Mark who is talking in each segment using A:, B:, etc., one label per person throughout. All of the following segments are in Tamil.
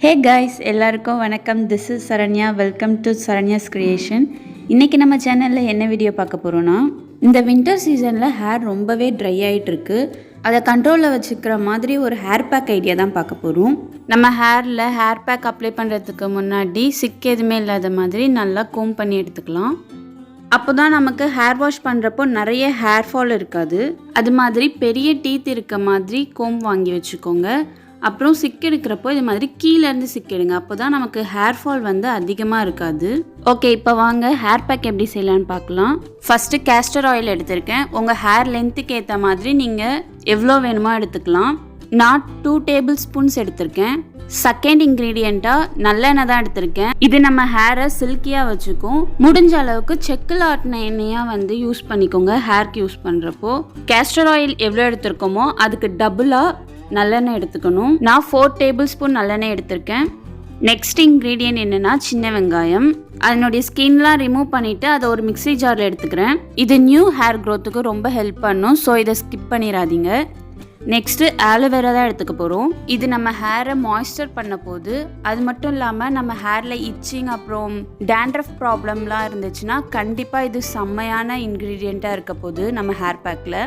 A: Hey guys, எல்லாருக்கும் வணக்கம். This is Saranya. Welcome to Saranya's Creation. இன்னைக்கு நம்ம சேனல்ல என்ன வீடியோ பார்க்க போறோம்னா, இந்த வின்டர் சீசன்ல ஹேர் ரொம்பவே ட்ரை ஆயிட்டு இருக்கு. அதை கண்ட்ரோல்ல வச்சுக்கிற மாதிரி ஒரு ஹேர் பேக் ஐடியா தான் பார்க்க போறோம். நம்ம ஹேர்ல ஹேர் பேக் அப்ளை பண்றதுக்கு முன்னாடி சிக் எதுவுமே இல்லாத மாதிரி நல்லா கோம் பண்ணி எடுத்துக்கலாம். அப்போதான் நமக்கு ஹேர் வாஷ் பண்ணுறப்போ நிறைய ஹேர் ஃபால் இருக்காது. அது மாதிரி பெரிய டீத் இருக்க மாதிரி கோம் வாங்கி வச்சுக்கோங்க. அப்புறம் சிக் எடுக்கிறப்போ இது மாதிரி கீழேருந்து சிக் எடுங்க. அப்போ தான் நமக்கு ஹேர் ஃபால் வந்து அதிகமாக இருக்காது. ஓகே, இப்போ வாங்க ஹேர் பேக் எப்படி செய்யலான்னு பார்க்கலாம். ஃபஸ்ட்டு கேஸ்டர் ஆயில் எடுத்திருக்கேன். உங்கள் ஹேர் லென்த்துக்கு ஏற்ற மாதிரி நீங்கள் எவ்வளோ வேணுமோ எடுத்துக்கலாம். நான் 2 டேபிள் ஸ்பூன்ஸ் எடுத்திருக்கேன். செகண்ட் இன்க்ரீடியண்ட்டாக நல்லெண்ணெய் தான் எடுத்திருக்கேன். இது நம்ம ஹேரை சில்கியாக வச்சுக்கும். முடிஞ்ச அளவுக்கு செக்கில் ஆட்டின எண்ணெயாக வந்து யூஸ் பண்ணிக்கோங்க ஹேர்க்கு யூஸ் பண்ணுறப்போ. கேஸ்டர் ஆயில் எவ்வளோ எடுத்திருக்கோமோ அதுக்கு டபுளாக நல்லெண்ணெய் எடுத்துக்கணும். நான் 4 டேபிள் ஸ்பூன் நல்லெண்ணெய் எடுத்திருக்கேன். நெக்ஸ்ட் இன்க்ரீடியன்ட் என்னென்னா சின்ன வெங்காயம். அதனுடைய ஸ்கின்லாம் ரிமூவ் பண்ணிவிட்டு அதை ஒரு மிக்ஸி ஜாரில் எடுத்துக்கிறேன். இது நியூ ஹேர் க்ரோத்துக்கு ரொம்ப ஹெல்ப் பண்ணும். ஸோ இதை ஸ்கிப் பண்ணிடாதீங்க. நெக்ஸ்ட்டு ஆலோவேரா தான் எடுத்துக்க போகிறோம். இது நம்ம ஹேரை மாய்ஸ்சர் பண்ண போது. அது மட்டும் இல்லாமல் நம்ம ஹேரில் இச்சிங் அப்புறம் டேண்ட்ரஃப் ப்ராப்ளம்லாம் இருந்துச்சுன்னா கண்டிப்பாக இது செம்மையான இன்க்ரீடியண்ட்டாக இருக்க போகுது நம்ம ஹேர் பேக்கில்.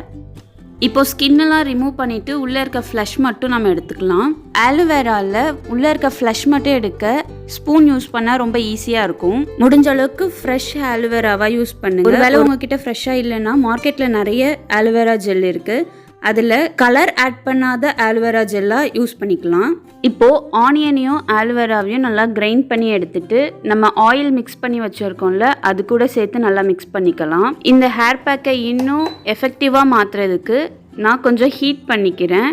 A: இப்போது ஸ்கின்னெல்லாம் ரிமூவ் பண்ணிவிட்டு உள்ளே இருக்க ஃப்ளஷ் மட்டும் நம்ம எடுத்துக்கலாம். ஆலோவேராவில் உள்ளே இருக்க ஃப்ளஷ் மட்டும் எடுக்க ஸ்பூன் யூஸ் பண்ணால் ரொம்ப ஈஸியாக இருக்கும். முடிஞ்ச அளவுக்கு ஃப்ரெஷ் ஆலோவேராவாக யூஸ் பண்ணுங்கள். ஒருவேளை உங்ககிட்ட ஃப்ரெஷ்ஷாக இல்லைன்னா மார்க்கெட்டில் நிறைய ஆலோவேரா ஜெல் இருக்குது. அதில் கலர் ஆட் பண்ணாத ஆலோவேரா ஜெல்லாக யூஸ் பண்ணிக்கலாம். இப்போது ஆனியனையும் ஆலோவேராவையும் நல்லா கிரைண்ட் பண்ணி எடுத்துட்டு நம்ம ஆயில் மிக்ஸ் பண்ணி வச்சுருக்கோம்ல அது கூட சேர்த்து நல்லா மிக்ஸ் பண்ணிக்கலாம். இந்த ஹேர் பேக்கை இன்னும் எஃபெக்டிவாக மாற்றுறதுக்கு நான் கொஞ்சம் ஹீட் பண்ணிக்கிறேன்.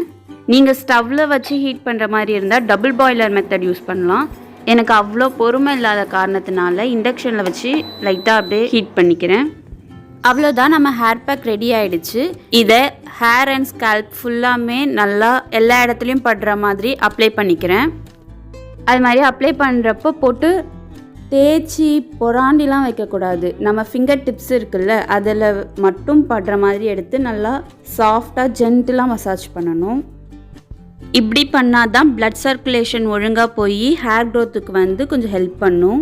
A: நீங்கள் ஸ்டவ்வில் வச்சு ஹீட் பண்ணுற மாதிரி இருந்தால் டபுள் பாய்லர் மெத்தட் யூஸ் பண்ணலாம். எனக்கு அவ்வளோ பொறுமை இல்லாத காரணத்தினால இண்டக்ஷனில் வச்சு லைட்டாக அப்படியே ஹீட் பண்ணிக்கிறேன். அவ்வளோதான், நம்ம ஹேர் பேக் ரெடி ஆகிடுச்சு. இதை ஹேர் அண்ட் ஸ்கேல்ப் ஃபுல்லாமே நல்லா எல்லா இடத்துலையும் படுற மாதிரி அப்ளை பண்ணிக்கிறேன். அது மாதிரி அப்ளை பண்ணுறப்போ போட்டு தேய்ச்சி பொறாண்டிலாம் வைக்கக்கூடாது. நம்ம ஃபிங்கர் டிப்ஸ் இருக்குல்ல அதில் மட்டும் படுற மாதிரி எடுத்து நல்லா சாஃப்டாக ஜென்டிலாக மசாஜ் பண்ணணும். இப்படி பண்ணால் தான் பிளட் சர்க்குலேஷன் ஒழுங்காக போய் ஹேர் க்ரோத்துக்கு வந்து கொஞ்சம் ஹெல்ப் பண்ணும்.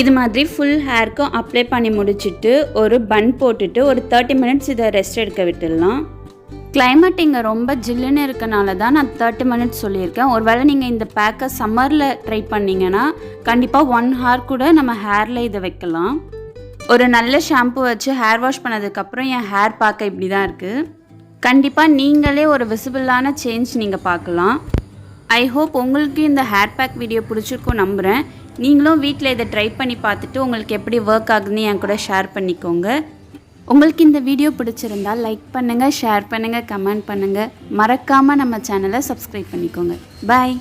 A: இது மாதிரி ஃபுல் ஹேர்க்கும் அப்ளை பண்ணி முடிச்சுட்டு ஒரு பன் போட்டுட்டு ஒரு 30 மினிட்ஸ் இதை ரெஸ்ட் எடுக்க விட்டுடலாம். கிளைமேட் இங்கே ரொம்ப ஜில்லுன்னு இருக்கனால தான் நான் 30 மினிட்ஸ் சொல்லியிருக்கேன். ஒருவேளை நீங்கள் இந்த பேக்கை சம்மரில் ட்ரை பண்ணிங்கன்னா கண்டிப்பாக 1 ஹவர் கூட நம்ம ஹேரில் இதை வைக்கலாம். ஒரு நல்ல ஷாம்பு வச்சு ஹேர் வாஷ் பண்ணதுக்கப்புறம் என் ஹேர் பார்க்க இப்படி தான் இருக்குது. கண்டிப்பாக நீங்களே ஒரு விசிபிளான சேஞ்ச் நீங்கள் பார்க்கலாம். ஐ ஹோப் உங்களுக்கு இந்த ஹேர் பேக் வீடியோ பிடிச்சிருக்கும் நம்புகிறேன். நீங்களும் வீட்டில் இதை ட்ரை பண்ணி பார்த்துட்டு உங்களுக்கு எப்படி ஒர்க் ஆகுதுன்னு என் கூட ஷேர் பண்ணிக்கோங்க. உங்களுக்கு இந்த வீடியோ பிடிச்சிருந்தால் லைக் பண்ணுங்கள், ஷேர் பண்ணுங்கள், கமெண்ட் பண்ணுங்கள். மறக்காமல் நம்ம சேனலை சப்ஸ்கிரைப் பண்ணிக்கோங்க. பாய்.